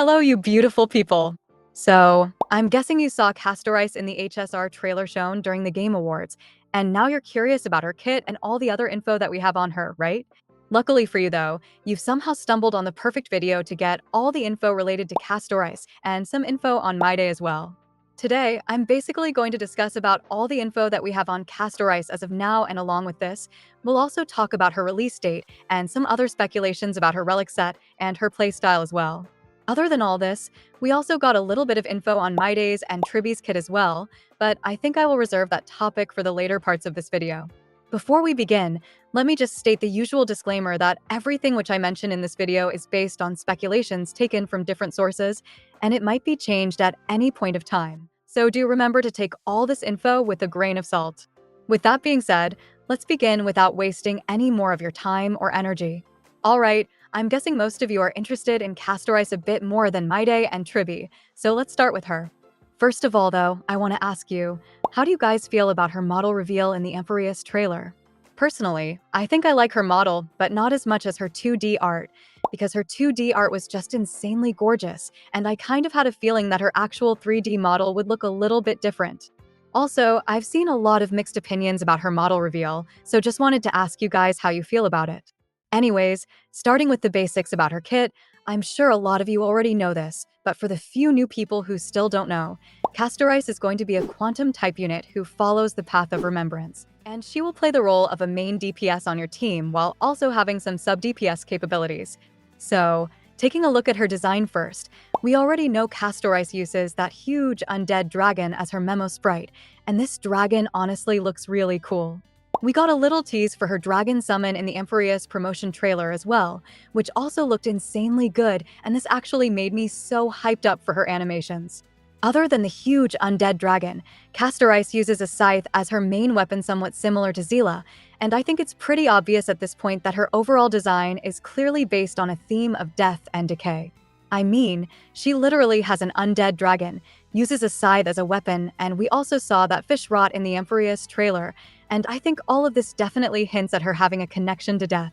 Hello, you beautiful people. So, I'm guessing you saw Castorice in the HSR trailer shown during the Game Awards, and now you're curious about her kit and all the other info that we have on her, right? Luckily for you though, you've somehow stumbled on the perfect video to get all the info related to Castorice and some info on Mydei as well. Today, I'm basically going to discuss about all the info that we have on Castorice as of now, and along with this, we'll also talk about her release date and some other speculations about her relic set and her playstyle as well. Other than all this, we also got a little bit of info on Mydei's and Tribbie's kit as well, but I think I will reserve that topic for the later parts of this video. Before we begin, let me just state the usual disclaimer that everything which I mention in this video is based on speculations taken from different sources, and it might be changed at any point of time. So do remember to take all this info with a grain of salt. With that being said, let's begin without wasting any more of your time or energy. Alright, I'm guessing most of you are interested in Castorice a bit more than Mydei and Tribbie, so let's start with her. First of all though, I want to ask you, how do you guys feel about her model reveal in the Amphoreus trailer? Personally, I think I like her model, but not as much as her 2D art, because her 2D art was just insanely gorgeous, and I kind of had a feeling that her actual 3D model would look a little bit different. Also, I've seen a lot of mixed opinions about her model reveal, so just wanted to ask you guys how you feel about it. Anyways, starting with the basics about her kit, I'm sure a lot of you already know this, but for the few new people who still don't know, Castorice is going to be a quantum type unit who follows the path of remembrance, and she will play the role of a main DPS on your team while also having some sub-DPS capabilities. So, taking a look at her design first, we already know Castorice uses that huge undead dragon as her memo sprite, and this dragon honestly looks really cool. We got a little tease for her dragon summon in the Amphoreus promotion trailer as well, which also looked insanely good, and this actually made me so hyped up for her animations. Other than the huge undead dragon, Castorice uses a scythe as her main weapon, somewhat similar to Zila, and I think it's pretty obvious at this point that her overall design is clearly based on a theme of death and decay. I mean, she literally has an undead dragon, uses a scythe as a weapon, and we also saw that fish rot in the Amphoreus trailer, and I think all of this definitely hints at her having a connection to death.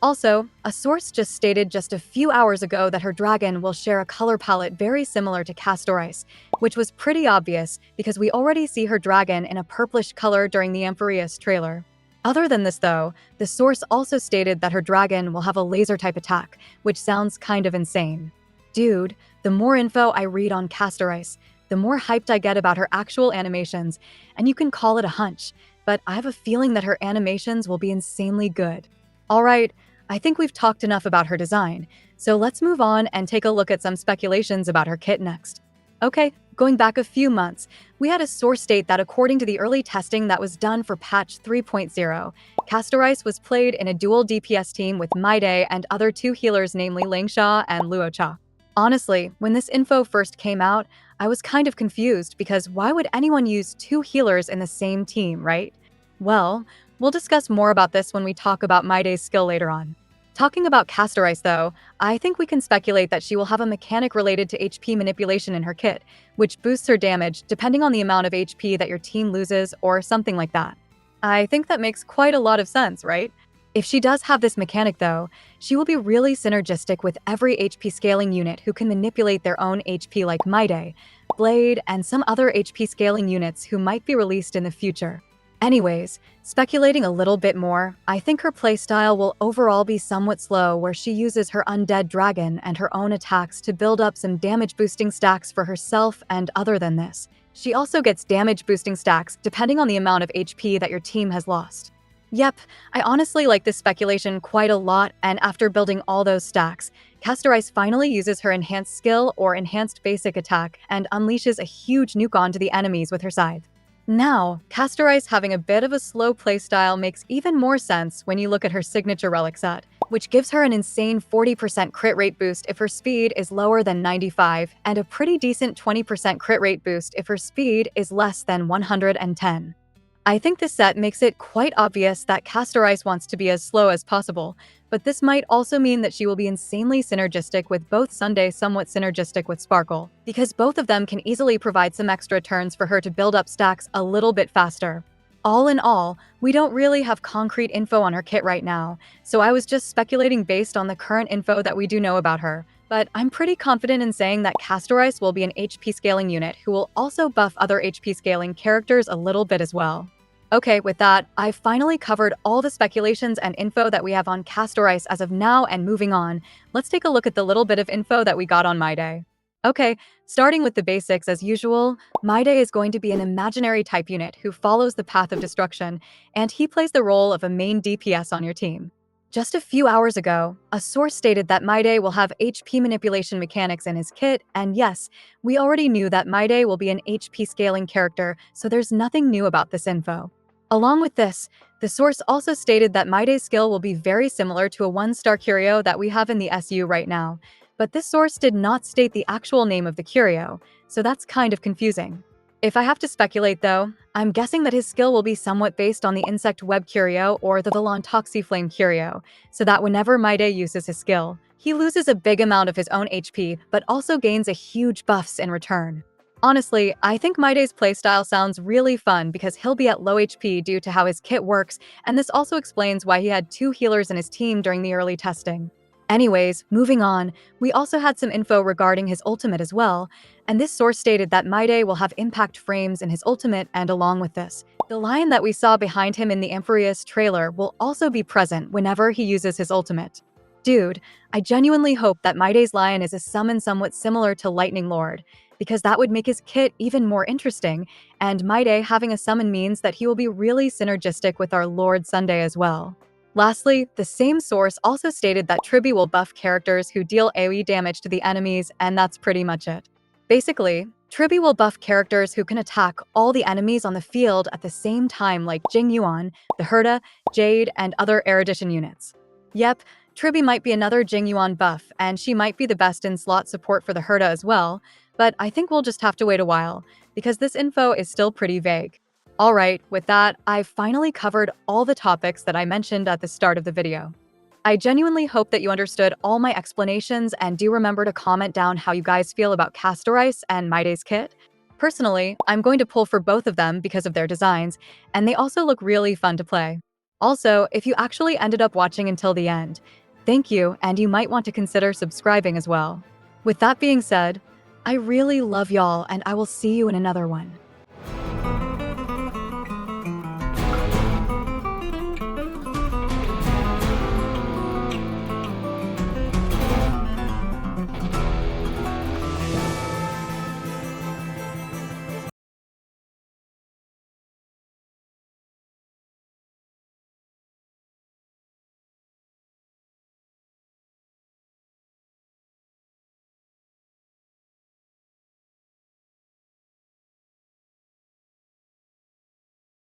Also, a source just stated just a few hours ago that her dragon will share a color palette very similar to Castorice, which was pretty obvious because we already see her dragon in a purplish color during the Amphoreus trailer. Other than this though, the source also stated that her dragon will have a laser type attack, which sounds kind of insane. Dude, the more info I read on Castorice, the more hyped I get about her actual animations, and you can call it a hunch, but I have a feeling that her animations will be insanely good. Alright, I think we've talked enough about her design, so let's move on and take a look at some speculations about her kit next. Okay, going back a few months, we had a source state that according to the early testing that was done for patch 3.0, Castorice was played in a dual DPS team with Mydei and other two healers, namely Langsha and Luocha. Honestly, when this info first came out, I was kind of confused because why would anyone use two healers in the same team, right? Well, we'll discuss more about this when we talk about Mydei's skill later on. Talking about Castorice though, I think we can speculate that she will have a mechanic related to HP manipulation in her kit, which boosts her damage depending on the amount of HP that your team loses or something like that. I think that makes quite a lot of sense, right? If she does have this mechanic though, she will be really synergistic with every HP scaling unit who can manipulate their own HP like Mydei, Blade, and some other HP scaling units who might be released in the future. Anyways, speculating a little bit more, I think her playstyle will overall be somewhat slow where she uses her undead dragon and her own attacks to build up some damage boosting stacks for herself, and other than this, she also gets damage boosting stacks depending on the amount of HP that your team has lost. Yep, I honestly like this speculation quite a lot, and after building all those stacks, Castorice finally uses her enhanced skill or enhanced basic attack and unleashes a huge nuke onto the enemies with her scythe. Now, Castorice having a bit of a slow playstyle makes even more sense when you look at her signature relic set, which gives her an insane 40% crit rate boost if her speed is lower than 95, and a pretty decent 20% crit rate boost if her speed is less than 110. I think this set makes it quite obvious that Castorice wants to be as slow as possible, but this might also mean that she will be insanely synergistic with both Sunday, somewhat synergistic with Sparkle, because both of them can easily provide some extra turns for her to build up stacks a little bit faster. All in all, we don't really have concrete info on her kit right now, so I was just speculating based on the current info that we do know about her. but I'm pretty confident in saying that Castorice will be an HP scaling unit who will also buff other HP scaling characters a little bit as well. Okay, with that, I've finally covered all the speculations and info that we have on Castorice as of now, and moving on, let's take a look at the little bit of info that we got on Mydei. Okay, starting with the basics as usual, Mydei is going to be an imaginary type unit who follows the path of destruction, and he plays the role of a main DPS on your team. Just a few hours ago, a source stated that Mydei will have HP manipulation mechanics in his kit, and yes, we already knew that Mydei will be an HP scaling character, so there's nothing new about this info. Along with this, the source also stated that Mydei's skill will be very similar to a 1-star curio that we have in the SU right now, but this source did not state the actual name of the curio, so that's kind of confusing. If I have to speculate though, I'm guessing that his skill will be somewhat based on the insect web curio or the Valon Toxiflame curio, so that whenever Mydei uses his skill, he loses a big amount of his own HP but also gains a huge buffs in return. Honestly, I think Mydei's playstyle sounds really fun because he'll be at low HP due to how his kit works, and this also explains why he had 2 healers in his team during the early testing. Anyways, moving on, we also had some info regarding his ultimate as well, and this source stated that Mydei will have impact frames in his ultimate, and along with this, the lion that we saw behind him in the Amphoreus trailer will also be present whenever he uses his ultimate. Dude, I genuinely hope that Mydei's lion is a summon somewhat similar to Lightning Lord, because that would make his kit even more interesting, and Mydei having a summon means that he will be really synergistic with our Lord Sunday as well. Lastly, the same source also stated that Tribbie will buff characters who deal AoE damage to the enemies, and that's pretty much it. Basically, Tribbie will buff characters who can attack all the enemies on the field at the same time, like Jing Yuan, the Herda, Jade, and other erudition units. Yep, Tribbie might be another Jing Yuan buff, and she might be the best in slot support for the Herda as well, but I think we'll just have to wait a while, because this info is still pretty vague. Alright, with that, I've finally covered all the topics that I mentioned at the start of the video. I genuinely hope that you understood all my explanations, and do remember to comment down how you guys feel about Castorice and Mydei's kit. Personally, I'm going to pull for both of them because of their designs, and they also look really fun to play. Also, if you actually ended up watching until the end, thank you, and you might want to consider subscribing as well. With that being said, I really love y'all, and I will see you in another one.